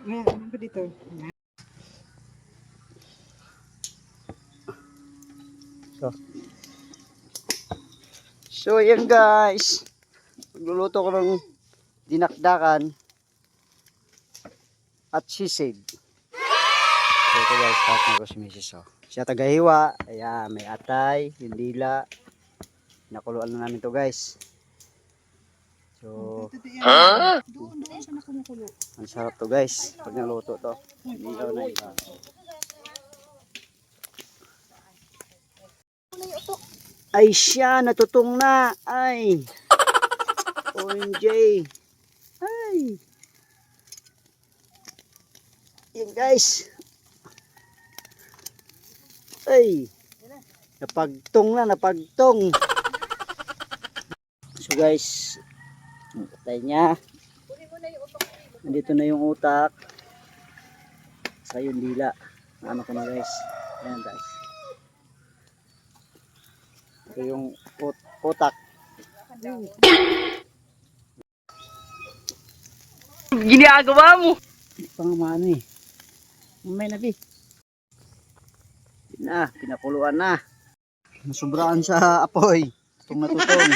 Ano ba dito? So yan guys, magluluto ko ng dinakdakan at sisig. So ito guys, partner ko si Mrs. Oh. Siya tagahiwa, ayan, may atay, yung dila. Nakuluan na namin to guys. So, Doon siya nakumukulo. ang sarap to guys, pag naluto to. Inihaw na iba. Ay siya, natutong na. Ay. OMG. Ay. Yan guys. Ay. Napagtong na, napagtong. So guys, patay niya. Nandito na yung utak. Sa yung dila. Ano ko na guys. Ayan guys. Ito yung utak. Ginagawa mo. Pangmano eh. May nabi. Yun na, pinakuluan na. Nasubraan sa apoy. Itong natutong.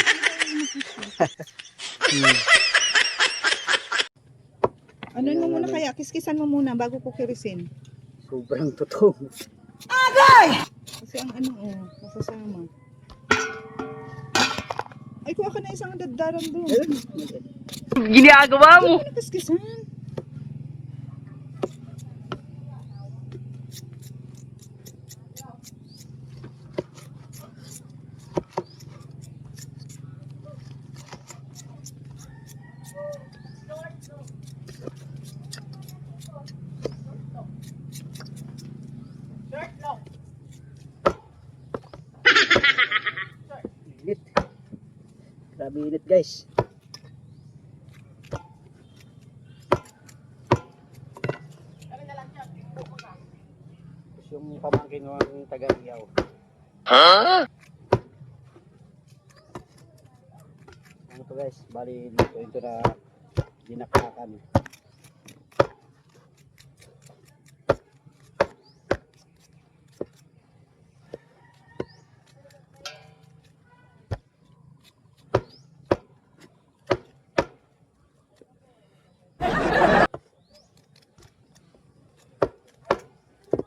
Ano mo muna kaya? Kiskisan mo muna bago ko kirisin. Sobrang tutong. Kasi ang ano masasama. Ay, kuha ka na isang daddaran doon. Ginagawa mo. Ano kiskisan? Init. Grabe init guys. Tapos yung pamangkin ng taga-iyaw. Ano to guys? Bali ito na dinakdakan.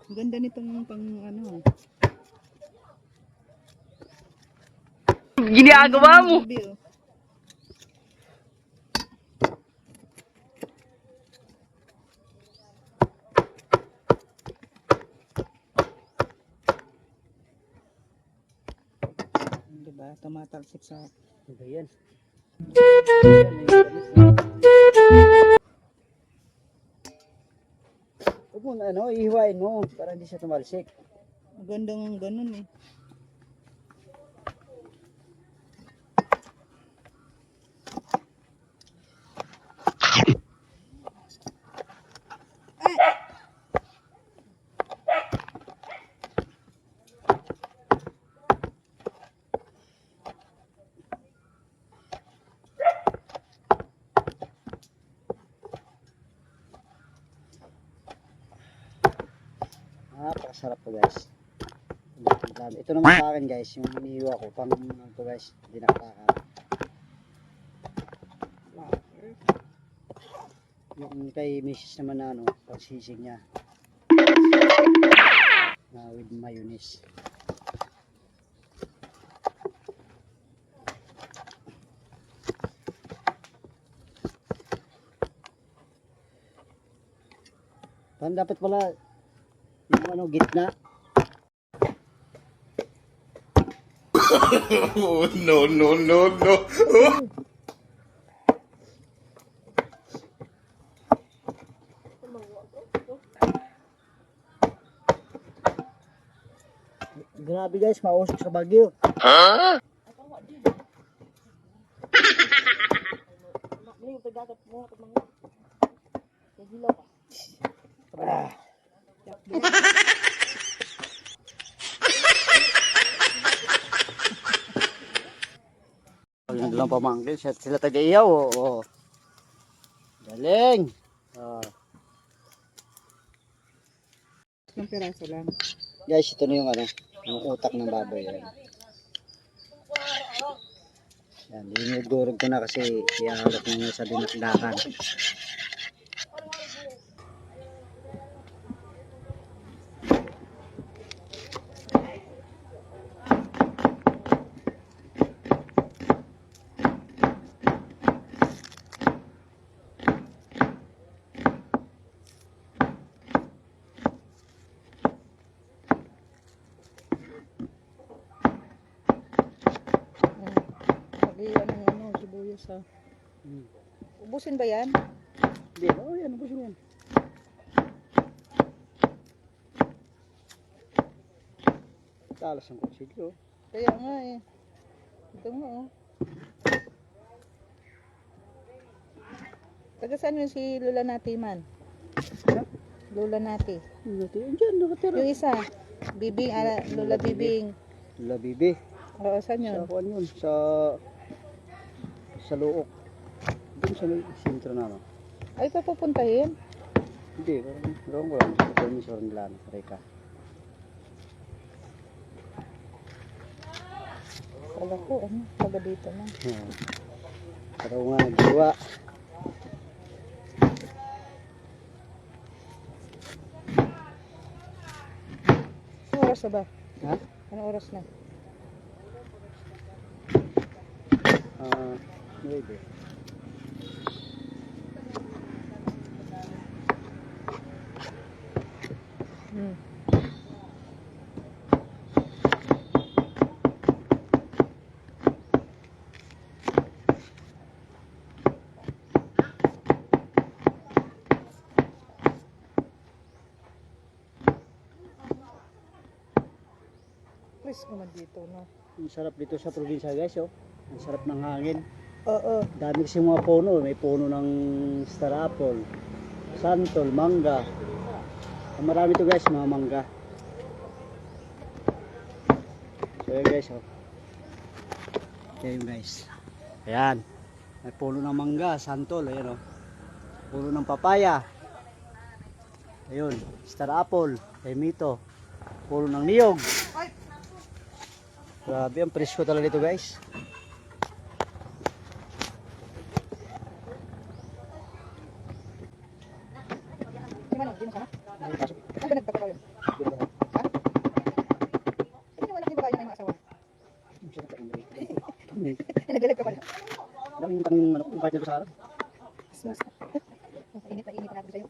Ang ganda nitong pang ano. Ginagawa mo. Gabi, oh. Diba? Tumatalsik sa... Ano yan? Huwag mo na ihiwain mo para hindi siya tumalsik. Magandang ganun eh. Napakasarap to guys. Ito naman sa akin guys, yung hinihiwa ko pang ano to guys, dinakdakan. Yung kay Mrs. naman na pagsisig niya. Na with mayonnaise. Parang dapat pala yung gitna. Oh, no, no, no, no. Grabe guys, mausok sa Bagyo. Ah. Yung dalawang pamangkin, sila taga-iyaw. Oh. Galing. Tatlong piraso lang. Guys, ito na yung ano, yung utak ng baboy. Yan. Yan, dinudurog ko na kasi ihahalap nyo sa dinakdakan. Lagyan ng ano, sibuyas ha. Ubusin ba yan? Hindi, oh yan, ubos yan. Talas ang kutsilyo. Kaya nga eh. Ito nga oh. Taga saan yun si Lola Nati man? Lola Nati. Yan dyan, nakatira. Yung isa, Bibing, Lola Bibing. Lola Bibi. Oo, saan Sa yun? kuan yun, sa Luok. Doon sa may sentro na no. Ay, papupuntahin? Hindi, parang ko lang. Sa permission nila, Reka. Kala ko, ano, taga dito na. Pero nga nagdiwa. Anong oras na ba? Ha? Anong oras na? Maybe. Hmm. Please naman dito, no? Ang sarap dito sa probinsya guys, oh. Ang sarap ng hangin. Oo. Dami kasi mga puno. May puno ng star apple, santol, mangga. Marami to guys, mga mangga. So yun guys, oh. Ayan guys. Ayan. May puno ng mangga, santol, ayan oh. Puno ng papaya. Ayun, star apple, emito. Puno ng niyog. Grabe, ang presko talaga dito guys. Ano, di mo sama? Ano ba nagpapakaw yun? Ha? Hindi naman hindi ba kayo na yung asawa? Naglalag ka pala. Dami yung tanong ano, yung kahit na sa araw. Mas. Init na natin sa'yo.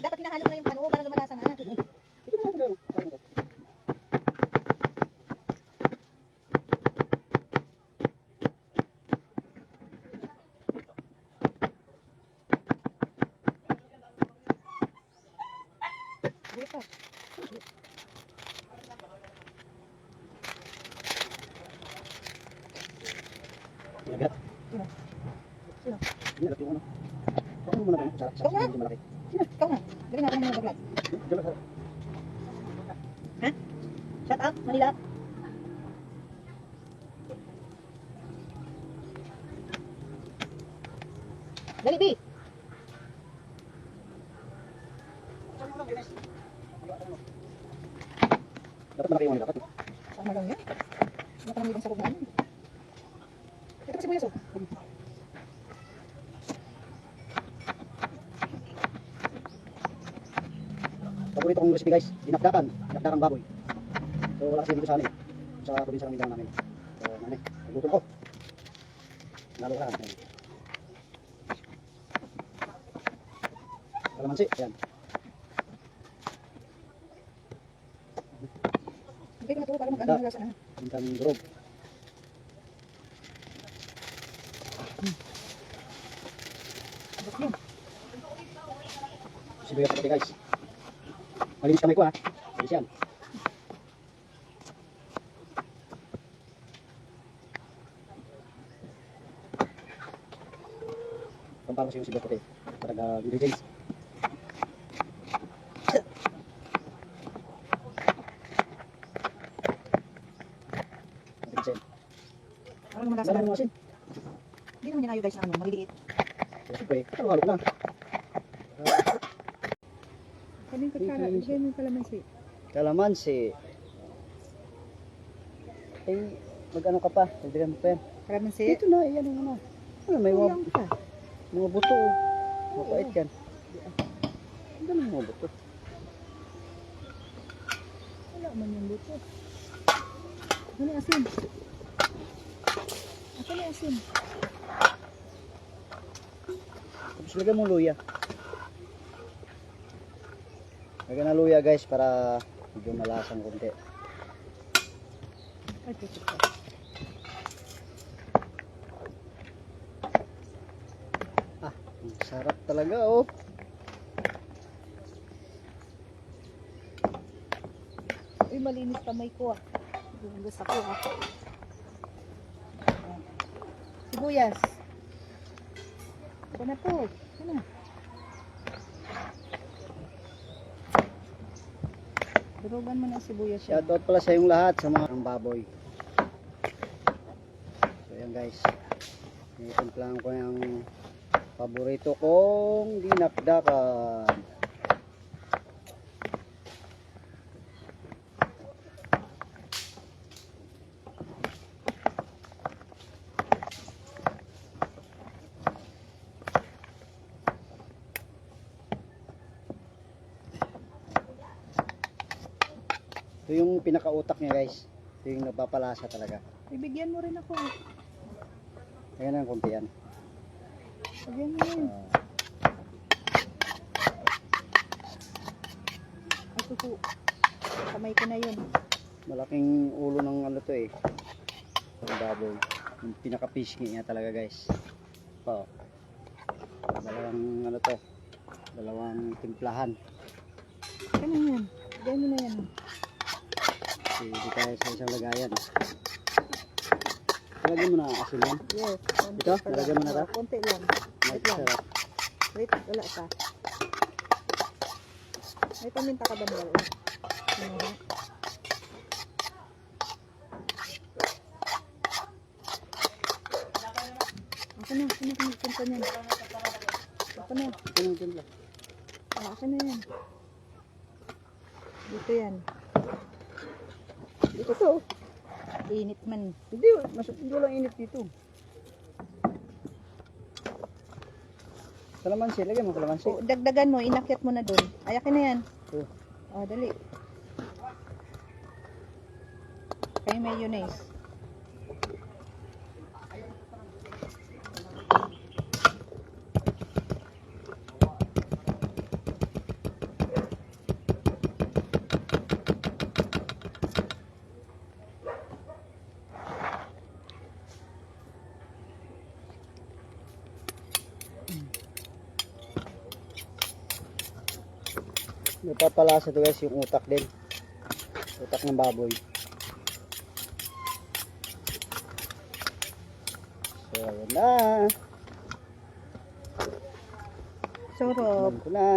Dapat hinahanap na yung ano, para lumalasan na. Buta. Lagat. Sino? Sino? Ini lagat yung ano. Bakit mo muna tayo? Ikaw na? Malaki. Ikaw na. Dali natin mga vlog. Diyan ba? Ha? Shout out, Manila. Dali, B. Dapat malaki yung ano dapat. Sama lang yan. Nakarami bang sakog na ano. Ito kasi sibuyas oh. Paborito kong recipe guys, dinakdakan baboy. So wala kasi dito sa amin, sa probinsya ng Mindanao namin. So nani, nagluto ko. Lalo ka lang. Kalamansi, ayan. Hindi ko naturo para mag-ano ng lasa na. Bintang durog. Abot yun. Sibuyas pati guys. Malinis kamay ko ha. Malinis yan. Pampano siya yung sibuyas pati. Para ingredients. Ingredients. lasa. Wala nang asin. Hindi naman yan ayo guys na ano, maliliit. Siyempre, halo na. Kanin kutsara, bigyan mo yung kalamansi. Kalamansi. Ay, mag-ano ka pa? Dagdagan mo pa yan. Kalamansi? Ito na, yan yung ano. Ano, may Kulang pa. mga buto. Oh. Mapait yan. Ang dami mga buto. Wala man yung luto. Ano yung asin? Ako na asin. Tapos lagyan mo luya. Lagyan na luya guys para medyo malasang konti. Ay, ito pa. Ah, ang sarap talaga oh. Uy, malinis kamay ko ah. Gugas ako ah. Sibuyas. Ito na to. Ito na. Durugan mo na sibuyas siya. Shoutout pala sa yung lahat sa mga baboy. So yan guys. Itimplahan ko yung paborito kong dinakdakan. Ito yung pinakautak niya guys. Ito yung nagpapalasa talaga. Ibigyan mo rin ako ah. Ayan ang konti yan. Ibigyan mo rin. Ay, susu. Kamay ko na yun. Malaking ulo ng ano to eh. Ang baboy. Yung pinaka-pisngi niya talaga guys. Pa. Dalawang ano to. Dalawang timplahan. Ano yan? Ibigyan mo na yan. Kasi di tayo sa isang lagayan. Lagyan mo na asin yan. Yes. Ito? Nalagyan mo na ito? Konti lang. Wait lang. Sarap. Wait, wala pa. May paminta ka ba nila? Ano? Ako na, punta niyan. Ako na, Ito yung timpla. ako na yan. Dito yan. Dito to. Init man. Hindi, hindi lang init dito. Kalamansi, lagyan mo kalamansi. O, dagdagan mo, inakyat mo na dun. Ayakin na yan. Oh. O, dali. Kay mayonnaise. Napapalasa to guys yung utak din. Utak ng baboy. So ayan na. Sarap. Ayan ko na.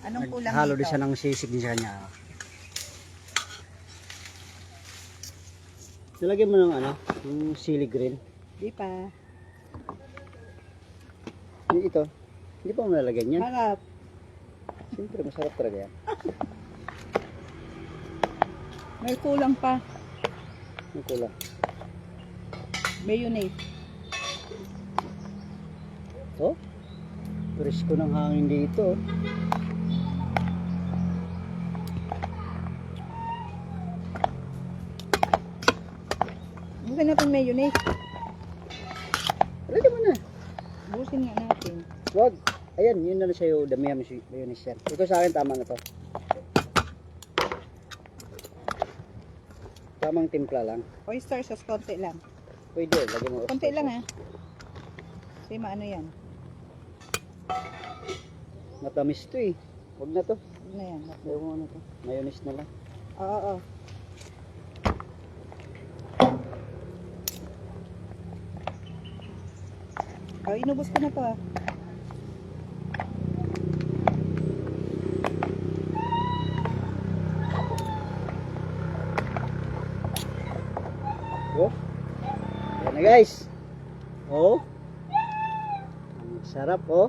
Anong kulang Halo dito? din siya ng sisig din sa kanya. Nilagyan mo ng ano, yung sili green. Di pa. Yung ito, hindi pa mo nalagyan yan. Harap. Siyempre masarap talaga yan. May kulang pa. Yung kulang. Mayonnaise. Oh, presko ng hangin dito. Busin natin mayonnaise. Lagyan mo na. Busin nga natin. Wag. Ayan, yun na lang sa'yo. Damihan mo si mayonnaise yan. Ito sa akin, tama na to. Tamang timpla lang. Oyster sauce, konti lang. Pwede, lagyan mo. Konti lang ha. Kasi maano yan. Matamis to eh. Wag na to. Ano na yan. Ayaw mo na to. Mayonnaise na lang. Oo. Oh, inubos ko na to ah. guys. Oh. Ang sarap oh.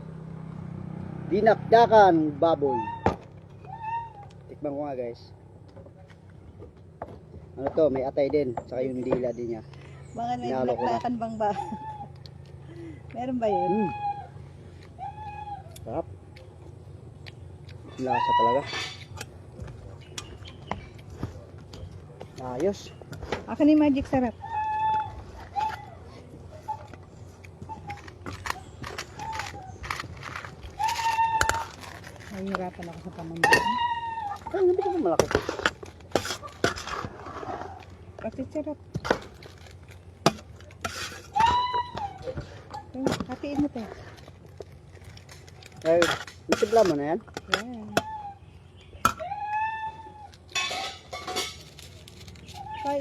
Dinakdakan baboy. Tikman ko nga guys. Ano to, may atay din, saka yung dila din niya. Mga Hinalo ko na. naglakan bang ba? Meron ba yun? Sarap. Lasa talaga. Ayos. Ako ni Magic sarap. Nahihirapan ako sa pamamagitan. Ay, hindi ko malaki. Kasi sarap. Hatiin mo to. Ay, natibla mo na yan. Yan.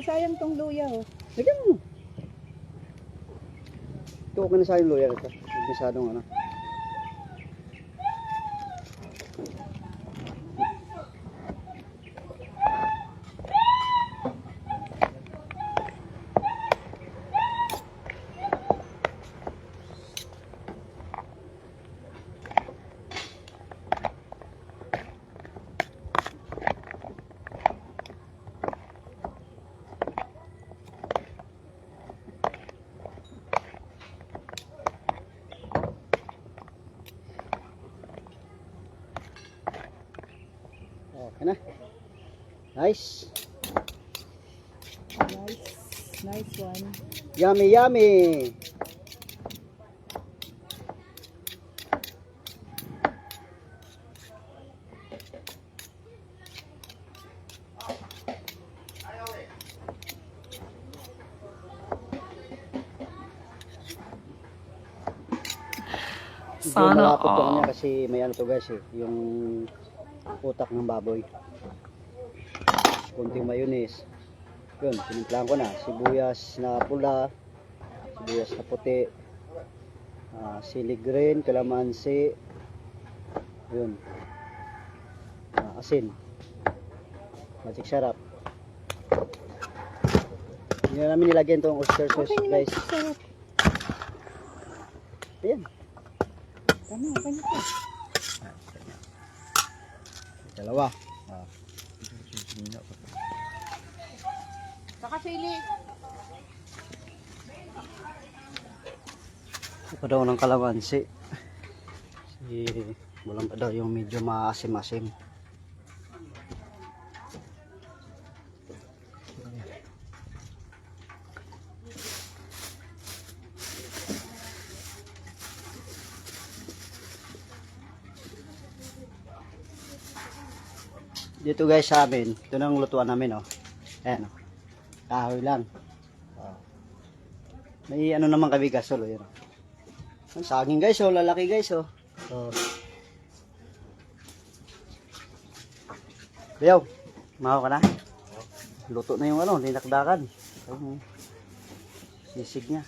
Sayang tong luya oh. Lagyan mo. Ito okay na sa yung luya ito. Huwag masyadong ano. Okay na. Nice. Nice one. Yummy, yummy. Sana malapot po all. kanya kasi may ano to guys eh, yung utak ng baboy. Kunting mayonnaise. Yun, sinimplahan ko na. Sibuyas na pula, sibuyas na puti, sili green, kalamansi, yun, asin, magic sarap. Hindi na namin nilagyan itong oyster sauce Okay ni guys. Magic sarap. Ayan. Tama, ganyan to. Dalawa. Saka sili. Ito pa daw ng kalamansi. Walang pa daw yung medyo maasim-asim. Dito guys sa amin, ito nang lutuan namin oh. Ayan oh. Kahoy lang. May ano naman kami gasol oh, yun oh. Ang saging guys oh, lalaki guys oh. So, Biyaw, mahaw ka na? Luto na yung ano, dinakdakan. Sisig niya.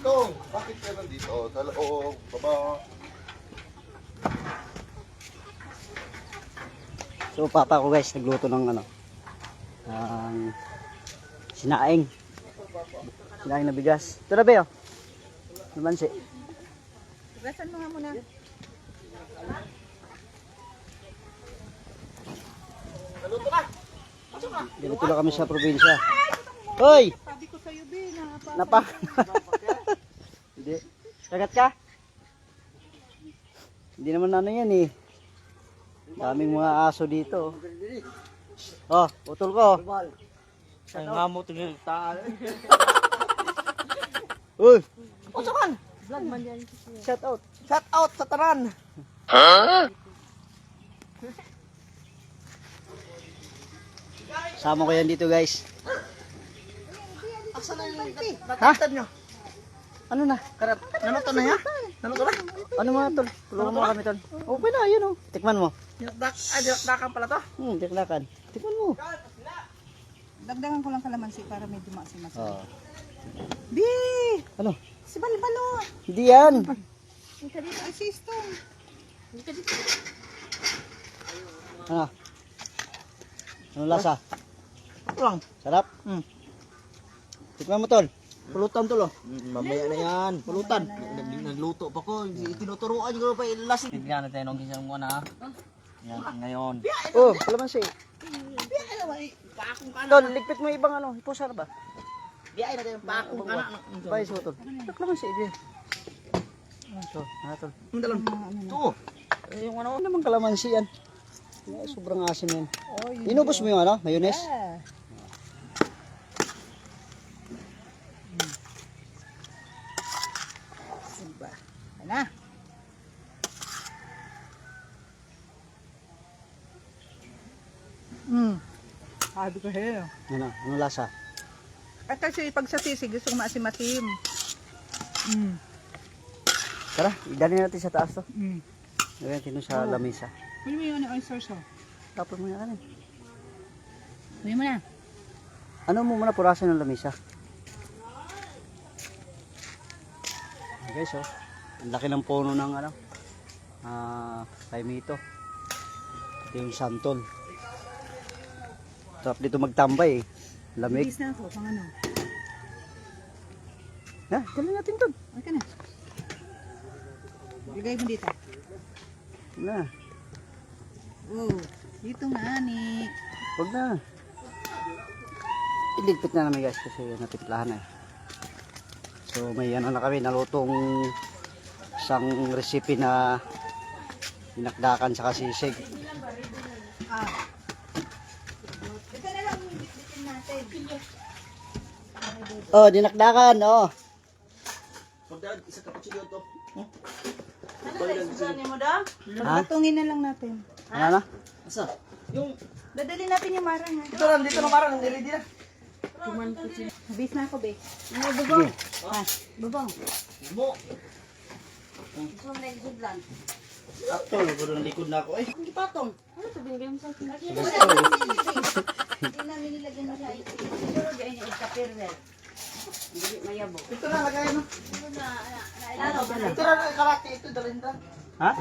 Dong, bakit ka nandito? Sa loob, baba. So papa ko guys, nagluto ng ano, sinaing. Sinaing na bigas. Ito na Biyaw. Namansi. Gasan mo nga muna. Ganito lang kami sa probinsya. Hoy! Sabi ko sa'yo, Be, Napa. Hindi. Kagat ka? Hindi naman ano yan eh. Daming mga aso dito. Oh, utol ko. Ay nga mo tingin taal. Uy! Usakan! Vlog man yan. Shout out. Shout out sa taran. Sama ko yan dito guys. Asa na yung nakatad nyo? Ano na? Karat, naluto na yan? Naluto na? Ano mga tol? Tulungan mo kami tol. Okay na, yun oh. Tikman mo. Dinakdakan pala to? Tiklakan. Tikman mo. Dagdagan ko lang kalamansi para medyo maasim-asim. Oh. Be! Ano? Si Balbalo! Hindi yan. Hindi ka dito. Ay, si Stone. Ano? Ano lasa? Ito lang. Sarap? Hmm. Tikman mo, tol. Pulutan to lo. Mamaya na yan. Pulutan. Nagluto pa ko. Tinuturuan ko pa ilasin. Tignan natin ang gisang mo na. Yan, ngayon. Oh, kalamansi. Pakong ka na. Tol, ligpit mo ibang ano, ipusar ba? Biyay na tayo. Pakong ka na. Bay, so, tol. Kalamansi, din. Ito, tol. Ang dalon. Ito. Yung ano naman kalamansi yan. Sobrang asim yan. Inubos mo yung ano, mayonnaise? Na. Sabi ko sa'yo. Ano lasa? At kasi pag sa sisig, gusto maasim-asim. Tara, idalhin natin sa taas to. Mm. Lagyan natin sa lamesa. Kunin mo yun yung oyster sauce. Tapos mo yan. Kunin mo na. Ano mo muna purasan ng lamesa? Guys, oh. Ang laki ng puno ng ano. Paimito. Ito yung santol. Sarap dito magtambay eh. Lamig. Bilis na ako, pang ano. Ha, dali natin to. Okay na. Lagay mo dito. Na, Oh, dito nga ni. huwag na. Iligpit na namin guys kasi natimplahan na eh. So may ano na kami, nalutong isang recipe na dinakdakan sa kasisig. Ito na lang bitin natin. Oh, dinakdakan, oh. Pagdaan, isa cappuccino to. Ha? Patungin na lang natin. Ano na? Asa? Yung, Dadali natin yung marang ha. dito lang, dito na marang. Ready na. Bis na ako, be. Sige. Bubong. Mo. Akto, naguro ng likod na ako eh. Hindi namin nilagyan na siya. Siguro diyan yung kapirwel. Hindi mayabok. Ito na, lagay mo. Ito na, kalati. Ito, dalhin na. Ha?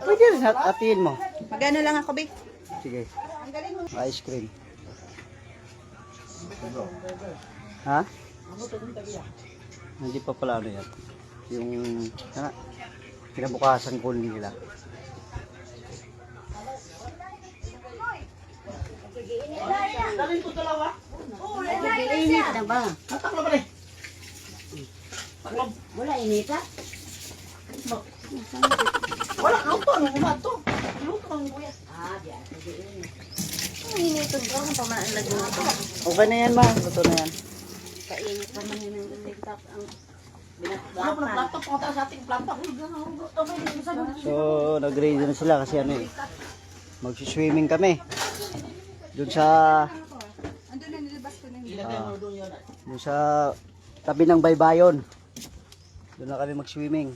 Pwede rin hatiin mo. Magano lang ako, be. Sige. Ang galing mo. Ice cream. Ha? Hindi pa pala ano yan. Yung kinabukasan ko nila. Dalhin ko dalawa. Init na ba? Hatak na ba rin? Wala init ha? Wala, luto. Ano naman to? Luto ng kuya. Ang init ito bro, kung pamaan lagi mo ito. Okay na yan ma. Luto na yan. Kainit pa man yun ang ligtap ang Ano pa ng plato? Punta sa ating plato. So, nag-ready na sila kasi ano eh. Mag-swimming kami. Doon sa Andun na nilabas ko na yun. Ilagay mo doon yun. tabi ng baybayon. Doon na kami mag-swimming.